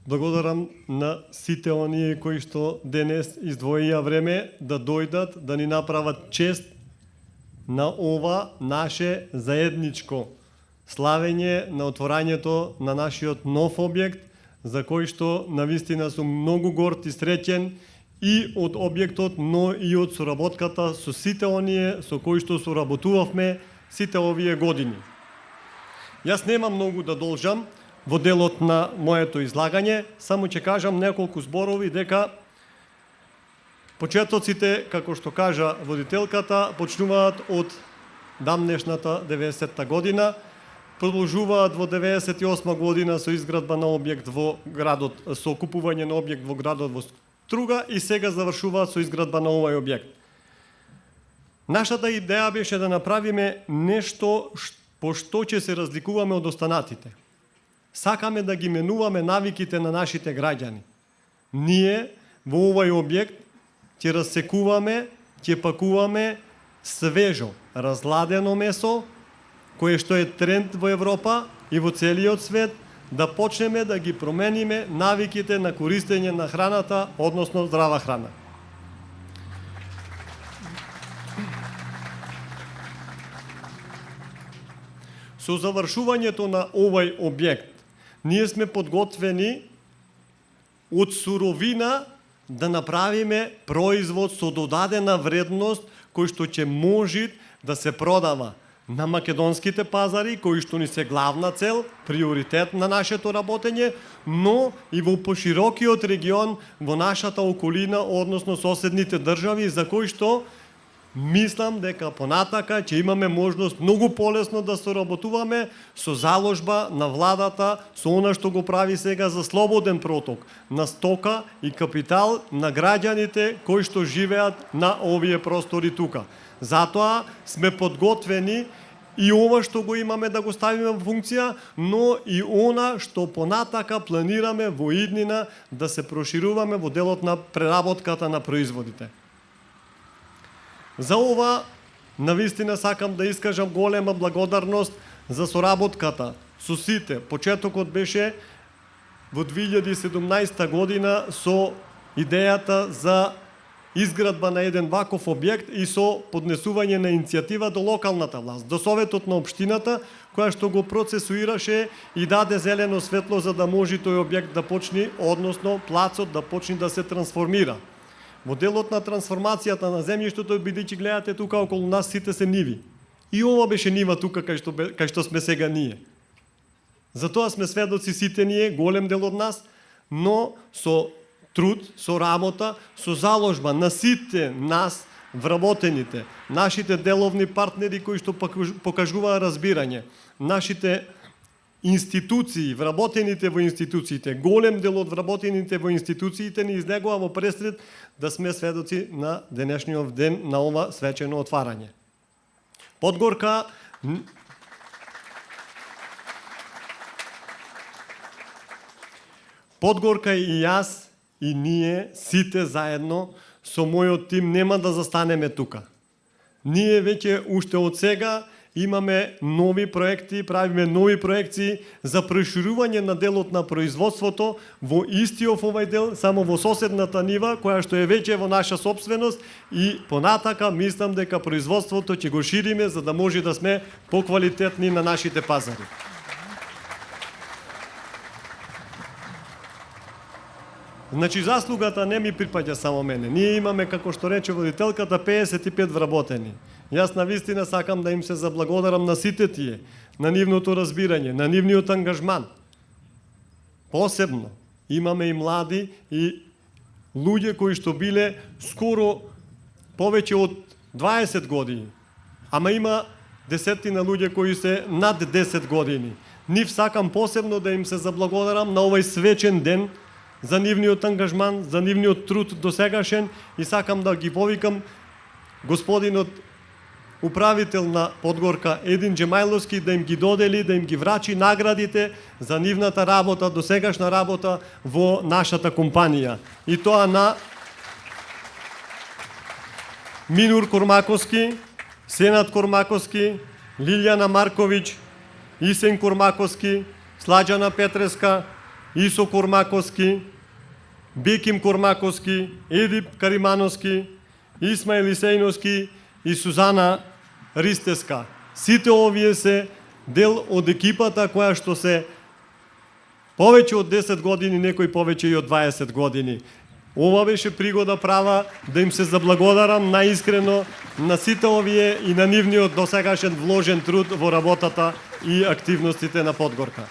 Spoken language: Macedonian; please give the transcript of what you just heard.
Благодарам на сите оние кои што денес издвоија време да дојдат, да ни направат чест на ова наше заедничко славење на отворањето на нашиот нов објект, за кој што навистина сум многу горд и среќен и од објектот, но и од соработката со сите оние со кои што соработувавме сите овие години. Јас немам многу да должам во делот на моето излагање, само ќе кажам неколку зборови дека почетоците, како што кажа водителката, почнуваат од дамнешната 90-та година, продолжуваат во 98 година со изградба на објект во градот, со купување на објект во градот во Струга и сега завршуваат со изградба на овој објект. Нашата идеја беше да направиме нешто по што ќе се разликуваме од останатите. Сакаме да ги менуваме навиките на нашите граѓани. Ние во овој објект ќе рассекуваме, ќе пакуваме свежо, разладено месо, кое што е тренд во Европа и во целиот свет, да почнеме да ги промениме навиките на користење на храната, односно здрава храна. Со завршувањето на овој објект, ние сме подготвени од суровина да направиме производ со додадена вредност кој што ќе може да се продава на македонските пазари, кои што ни се главна цел, приоритет на нашето работење, но и во поширокиот регион во нашата околина, односно соседните држави, за кои што мислам дека понатака ќе имаме можност многу полесно да соработуваме со заложба на владата, со она што го прави сега за слободен проток на стока и капитал на граѓаните кои што живеат на овие простори тука. Затоа сме подготвени и ова што го имаме да го ставиме во функција, но и она што понатака планираме во иднина да се прошируваме во делот на преработката на производите. За ова, навистина сакам да искажам голема благодарност за соработката со сите. Почетокот беше во 2017 година со идејата за изградба на еден ваков објект и со поднесување на иницијатива до локалната власт, до Советот на општината, која што го процесуираше и даде зелено светло за да може тој објект да почне, односно плацот да почне да се трансформира. Во делот на трансформацијата на земјиштето, бидејќи гледате тука околу нас сите се ниви. И ова беше нива тука кај што сме сега ние. Затоа сме сведоци сите ние, голем дел од нас, но со труд, со работа, со заложба на сите нас, вработените, нашите деловни партнери кои што покажуваа разбирање, нашите институции, вработените во институциите, голем дел од вработените во институциите ни излегува во пресред да сме сведоци на денешниот ден на ова свечено отварање. Подгорка и јас и ние сите заедно со мојот тим нема да застанеме тука. Ние веќе уште од сега имаме нови проекти, правиме нови проекции за проширување на делот на производството во истиот овој дел, само во соседната нива, која што е веќе во наша собственост и понатака мислам дека производството ќе го шириме за да може да сме поквалитетни на нашите пазари. Значи, заслугата не ми припаѓа само мене. Ние имаме, како што рече водителката, 55 вработени. Јас навистина сакам да им се заблагодарам на сите тие, на нивното разбирање, на нивниот ангажман. Посебно имаме и млади и луѓе кои што биле скоро повеќе од 20 години. Ама има десетина луѓе кои се над 10 години. Нив сакам посебно да им се заблагодарам на овој свечен ден, за нивниот ангажман, за нивниот труд досегашен и сакам да ги повикам господинот управител на Подгорка Един Джемајловски да им ги додели, да им ги врачи наградите за нивната работа, досегашна работа во нашата компанија. И тоа на Минур Кормаковски, Сенат Кормаковски, Лилјана Марковиќ, Исен Кормаковски, Сладжана Петреска, Исо Кормаковски, Беким Кормаковски, Едип Каримановски, Исмаил Исејновски и Сузана Ристеска. Сите овие се дел од екипата која што се повеќе од 10 години, некои повеќе и од 20 години. Ова беше пригода права да им се заблагодарам наискрено на сите овие и на нивниот досегашен вложен труд во работата и активностите на Подгорка.